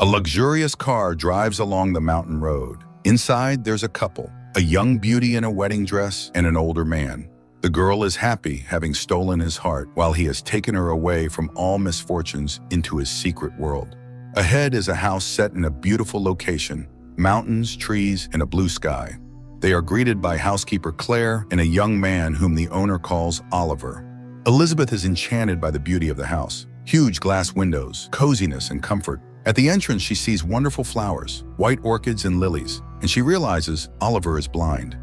A luxurious car drives along the mountain road. Inside, there's a couple, a young beauty in a wedding dress and an older man. The girl is happy, having stolen his heart, while he has taken her away from all misfortunes into his secret world. Ahead is a house set in a beautiful location, mountains, trees, and a blue sky. They are greeted by housekeeper Claire and a young man whom the owner calls Oliver. Elizabeth is enchanted by the beauty of the house. Huge glass windows, coziness, and comfort. At the entrance, she sees wonderful flowers, white orchids and lilies, and she realizes Oliver is blind.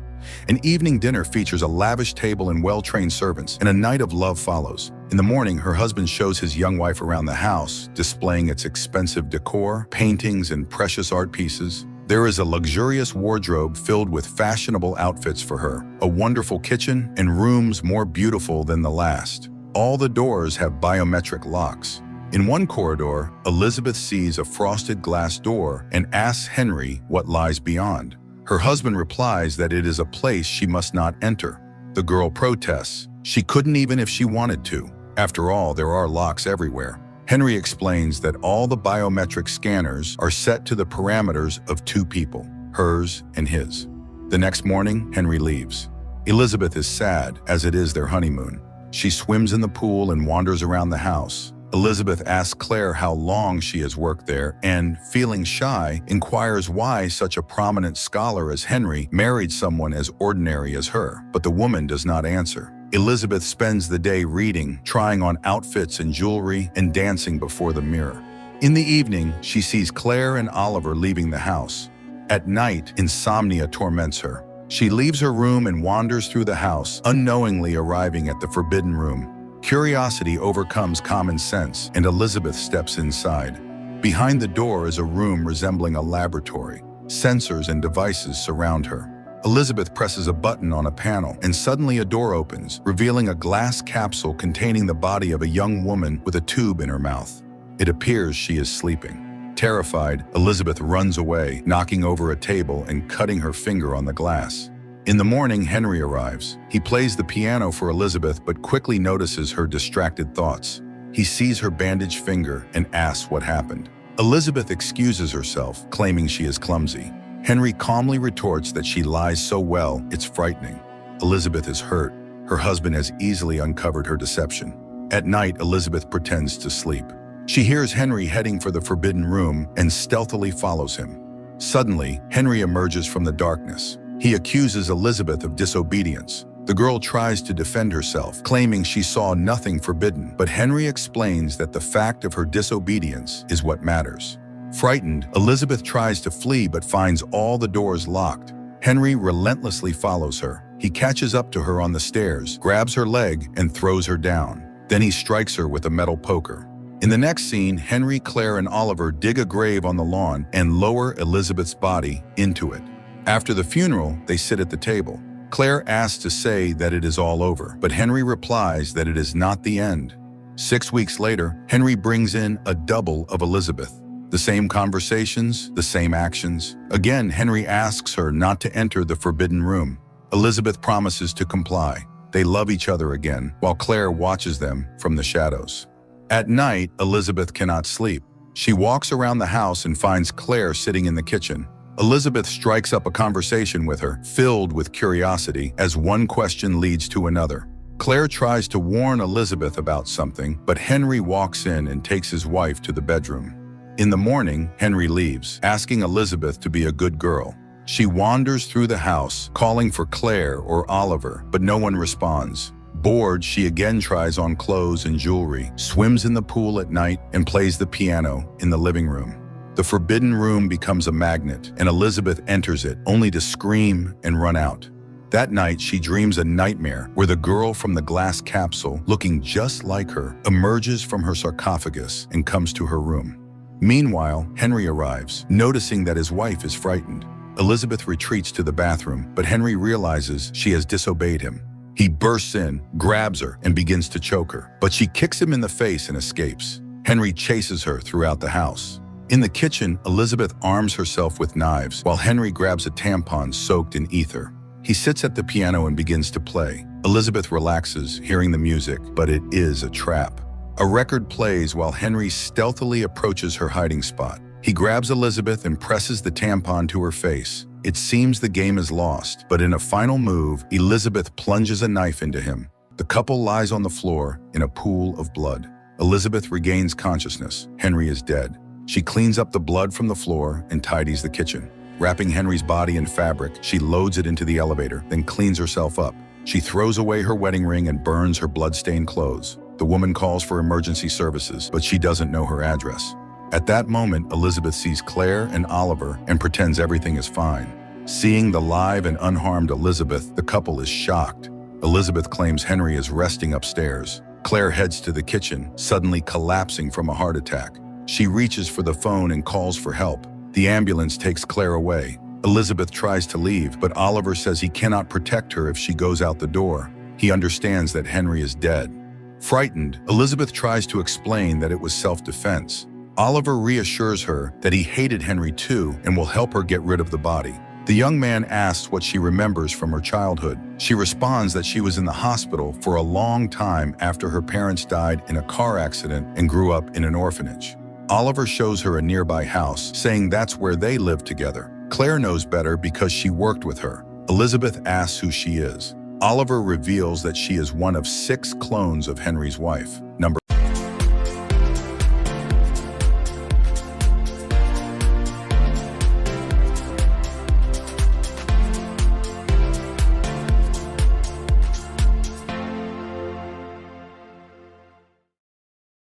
An evening dinner features a lavish table and well-trained servants, and a night of love follows. In the morning, her husband shows his young wife around the house, displaying its expensive decor, paintings, and precious art pieces. There is a luxurious wardrobe filled with fashionable outfits for her, a wonderful kitchen, and rooms more beautiful than the last. All the doors have biometric locks. In one corridor, Elizabeth sees a frosted glass door and asks Henry what lies beyond. Her husband replies that it is a place she must not enter. The girl protests. She couldn't even if she wanted to. After all, there are locks everywhere. Henry explains that all the biometric scanners are set to the parameters of two people, hers and his. The next morning, Henry leaves. Elizabeth is sad, as it is their honeymoon. She swims in the pool and wanders around the house. Elizabeth asks Claire how long she has worked there and, feeling shy, inquires why such a prominent scholar as Henry married someone as ordinary as her, but the woman does not answer. Elizabeth spends the day reading, trying on outfits and jewelry, and dancing before the mirror. In the evening, she sees Claire and Oliver leaving the house. At night, insomnia torments her. She leaves her room and wanders through the house, unknowingly arriving at the forbidden room. Curiosity overcomes common sense, and Elizabeth steps inside. Behind the door is a room resembling a laboratory. Sensors and devices surround her. Elizabeth presses a button on a panel, and suddenly a door opens, revealing a glass capsule containing the body of a young woman with a tube in her mouth. It appears she is sleeping. Terrified, Elizabeth runs away, knocking over a table and cutting her finger on the glass. In the morning, Henry arrives. He plays the piano for Elizabeth, but quickly notices her distracted thoughts. He sees her bandaged finger and asks what happened. Elizabeth excuses herself, claiming she is clumsy. Henry calmly retorts that she lies so well, it's frightening. Elizabeth is hurt. Her husband has easily uncovered her deception. At night, Elizabeth pretends to sleep. She hears Henry heading for the forbidden room and stealthily follows him. Suddenly, Henry emerges from the darkness. He accuses Elizabeth of disobedience. The girl tries to defend herself, claiming she saw nothing forbidden, but Henry explains that the fact of her disobedience is what matters. Frightened, Elizabeth tries to flee but finds all the doors locked. Henry relentlessly follows her. He catches up to her on the stairs, grabs her leg, and throws her down. Then he strikes her with a metal poker. In the next scene, Henry, Claire, and Oliver dig a grave on the lawn and lower Elizabeth's body into it. After the funeral, they sit at the table. Claire asks to say that it is all over, but Henry replies that it is not the end. 6 weeks later, Henry brings in a double of Elizabeth. The same conversations, the same actions. Again, Henry asks her not to enter the forbidden room. Elizabeth promises to comply. They love each other again, while Claire watches them from the shadows. At night, Elizabeth cannot sleep. She walks around the house and finds Claire sitting in the kitchen. Elizabeth strikes up a conversation with her, filled with curiosity, as one question leads to another. Claire tries to warn Elizabeth about something, but Henry walks in and takes his wife to the bedroom. In the morning, Henry leaves, asking Elizabeth to be a good girl. She wanders through the house, calling for Claire or Oliver, but no one responds. Bored, she again tries on clothes and jewelry, swims in the pool at night, and plays the piano in the living room. The forbidden room becomes a magnet, and Elizabeth enters it, only to scream and run out. That night, she dreams a nightmare where the girl from the glass capsule, looking just like her, emerges from her sarcophagus and comes to her room. Meanwhile, Henry arrives, noticing that his wife is frightened. Elizabeth retreats to the bathroom, but Henry realizes she has disobeyed him. He bursts in, grabs her, and begins to choke her, but she kicks him in the face and escapes. Henry chases her throughout the house. In the kitchen, Elizabeth arms herself with knives, while Henry grabs a tampon soaked in ether. He sits at the piano and begins to play. Elizabeth relaxes, hearing the music, but it is a trap. A record plays while Henry stealthily approaches her hiding spot. He grabs Elizabeth and presses the tampon to her face. It seems the game is lost, but in a final move, Elizabeth plunges a knife into him. The couple lies on the floor in a pool of blood. Elizabeth regains consciousness. Henry is dead. She cleans up the blood from the floor and tidies the kitchen. Wrapping Henry's body in fabric, she loads it into the elevator, then cleans herself up. She throws away her wedding ring and burns her blood-stained clothes. The woman calls for emergency services, but she doesn't know her address. At that moment, Elizabeth sees Claire and Oliver and pretends everything is fine. Seeing the live and unharmed Elizabeth, the couple is shocked. Elizabeth claims Henry is resting upstairs. Claire heads to the kitchen, suddenly collapsing from a heart attack. She reaches for the phone and calls for help. The ambulance takes Claire away. Elizabeth tries to leave, but Oliver says he cannot protect her if she goes out the door. He understands that Henry is dead. Frightened, Elizabeth tries to explain that it was self-defense. Oliver reassures her that he hated Henry too and will help her get rid of the body. The young man asks what she remembers from her childhood. She responds that she was in the hospital for a long time after her parents died in a car accident and grew up in an orphanage. Oliver shows her a nearby house, saying that's where they lived together. Claire knows better because she worked with her. Elizabeth asks who she is. Oliver reveals that she is one of 6 clones of Henry's wife. Number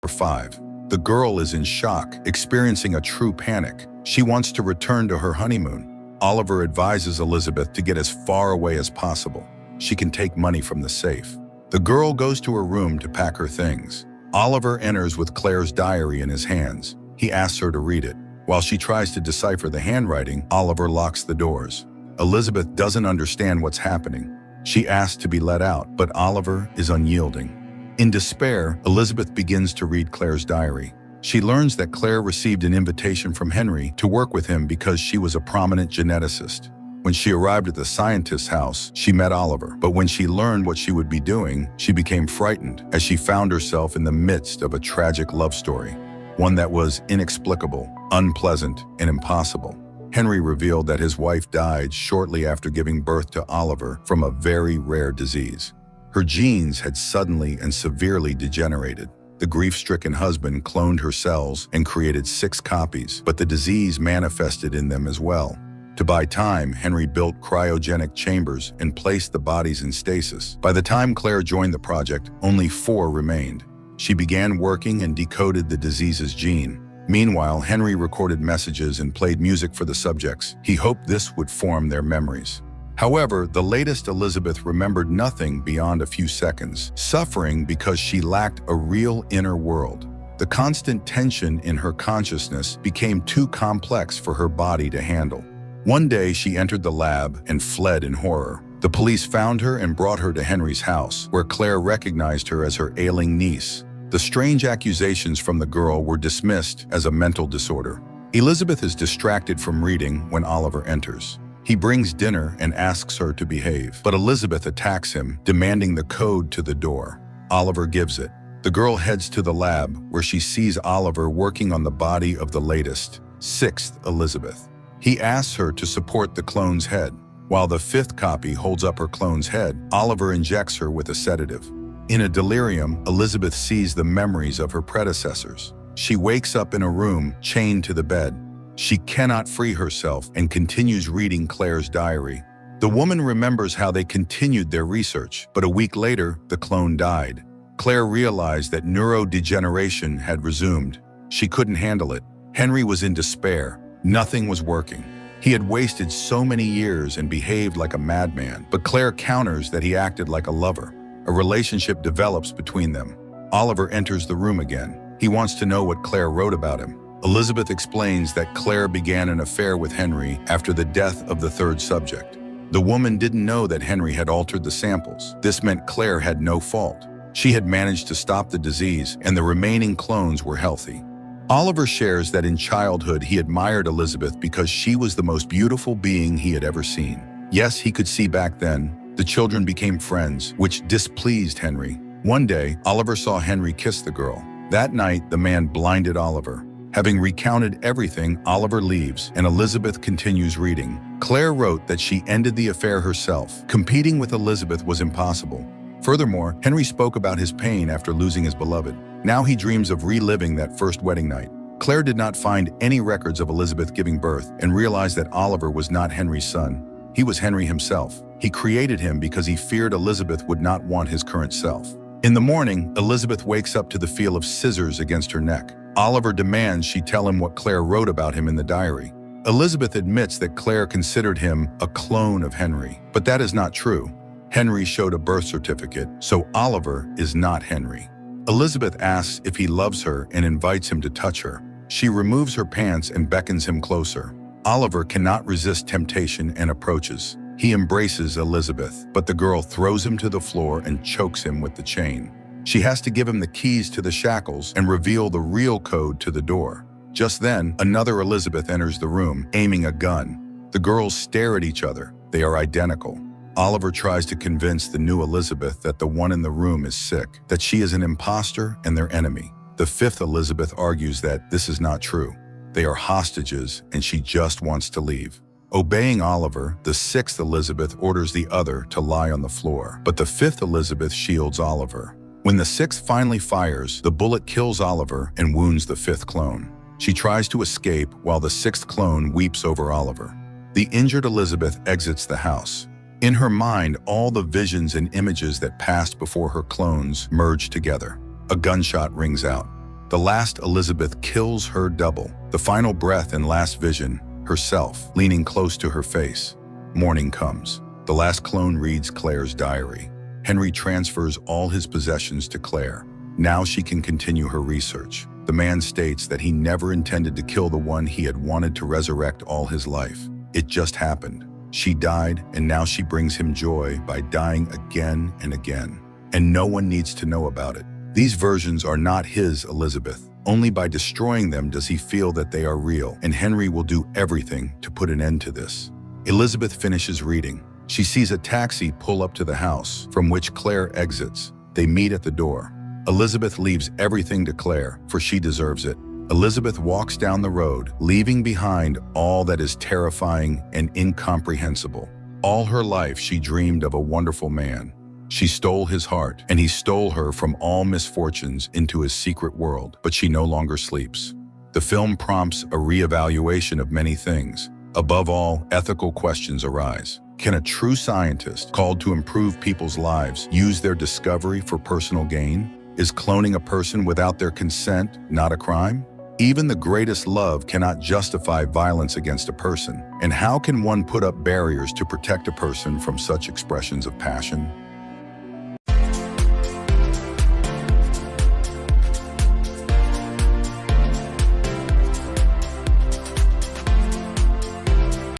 5. The girl is in shock, experiencing a true panic. She wants to return to her honeymoon. Oliver advises Elizabeth to get as far away as possible. She can take money from the safe. The girl goes to her room to pack her things. Oliver enters with Claire's diary in his hands. He asks her to read it. While she tries to decipher the handwriting, Oliver locks the doors. Elizabeth doesn't understand what's happening. She asks to be let out, but Oliver is unyielding. In despair, Elizabeth begins to read Claire's diary. She learns that Claire received an invitation from Henry to work with him because she was a prominent geneticist. When she arrived at the scientist's house, she met Oliver, but when she learned what she would be doing, she became frightened as she found herself in the midst of a tragic love story, one that was inexplicable, unpleasant, and impossible. Henry revealed that his wife died shortly after giving birth to Oliver from a very rare disease. Her genes had suddenly and severely degenerated. The grief-stricken husband cloned her cells and created 6 copies, but the disease manifested in them as well. To buy time, Henry built cryogenic chambers and placed the bodies in stasis. By the time Claire joined the project, only 4 remained. She began working and decoded the disease's gene. Meanwhile, Henry recorded messages and played music for the subjects. He hoped this would form their memories. However, the latest Elizabeth remembered nothing beyond a few seconds, suffering because she lacked a real inner world. The constant tension in her consciousness became too complex for her body to handle. One day, she entered the lab and fled in horror. The police found her and brought her to Henry's house, where Claire recognized her as her ailing niece. The strange accusations from the girl were dismissed as a mental disorder. Elizabeth is distracted from reading when Oliver enters. He brings dinner and asks her to behave, but Elizabeth attacks him, demanding the code to the door. Oliver gives it. The girl heads to the lab, where she sees Oliver working on the body of the latest, 6th Elizabeth. He asks her to support the clone's head. While the 5th copy holds up her clone's head, Oliver injects her with a sedative. In a delirium, Elizabeth sees the memories of her predecessors. She wakes up in a room, chained to the bed. She cannot free herself and continues reading Claire's diary. The woman remembers how they continued their research, but a week later, the clone died. Claire realized that neurodegeneration had resumed. She couldn't handle it. Henry was in despair. Nothing was working. He had wasted so many years and behaved like a madman, but Claire counters that he acted like a lover. A relationship develops between them. Oliver enters the room again. He wants to know what Claire wrote about him. Elizabeth explains that Claire began an affair with Henry after the death of the 3rd subject. The woman didn't know that Henry had altered the samples. This meant Claire had no fault. She had managed to stop the disease, and the remaining clones were healthy. Oliver shares that in childhood he admired Elizabeth because she was the most beautiful being he had ever seen. Yes, he could see back then. The children became friends, which displeased Henry. One day, Oliver saw Henry kiss the girl. That night, the man blinded Oliver. Having recounted everything, Oliver leaves, and Elizabeth continues reading. Claire wrote that she ended the affair herself. Competing with Elizabeth was impossible. Furthermore, Henry spoke about his pain after losing his beloved. Now he dreams of reliving that first wedding night. Claire did not find any records of Elizabeth giving birth and realized that Oliver was not Henry's son. He was Henry himself. He created him because he feared Elizabeth would not want his current self. In the morning, Elizabeth wakes up to the feel of scissors against her neck. Oliver demands she tell him what Claire wrote about him in the diary. Elizabeth admits that Claire considered him a clone of Henry, but that is not true. Henry showed a birth certificate, so Oliver is not Henry. Elizabeth asks if he loves her and invites him to touch her. She removes her pants and beckons him closer. Oliver cannot resist temptation and approaches. He embraces Elizabeth, but the girl throws him to the floor and chokes him with the chain. She has to give him the keys to the shackles and reveal the real code to the door. Just then, another Elizabeth enters the room, aiming a gun. The girls stare at each other. They are identical. Oliver tries to convince the new Elizabeth that the one in the room is sick, that she is an imposter and their enemy. The fifth Elizabeth argues that this is not true. They are hostages and she just wants to leave. Obeying Oliver, the sixth Elizabeth orders the other to lie on the floor, but the fifth Elizabeth shields Oliver. When the sixth finally fires, the bullet kills Oliver and wounds the fifth clone. She tries to escape while the sixth clone weeps over Oliver. The injured Elizabeth exits the house. In her mind, all the visions and images that passed before her clones merge together. A gunshot rings out. The last Elizabeth kills her double. The final breath and last vision, herself, leaning close to her face. Morning comes. The last clone reads Claire's diary. Henry transfers all his possessions to Claire. Now she can continue her research. The man states that he never intended to kill the one he had wanted to resurrect all his life. It just happened. She died, and now she brings him joy by dying again and again. And no one needs to know about it. These versions are not his Elizabeth. Only by destroying them does he feel that they are real, and Henry will do everything to put an end to this. Elizabeth finishes reading. She sees a taxi pull up to the house, from which Claire exits. They meet at the door. Elizabeth leaves everything to Claire, for she deserves it. Elizabeth walks down the road, leaving behind all that is terrifying and incomprehensible. All her life she dreamed of a wonderful man. She stole his heart, and he stole her from all misfortunes into his secret world, but she no longer sleeps. The film prompts a reevaluation of many things. Above all, ethical questions arise. Can a true scientist, called to improve people's lives, use their discovery for personal gain? Is cloning a person without their consent not a crime? Even the greatest love cannot justify violence against a person. And how can one put up barriers to protect a person from such expressions of passion?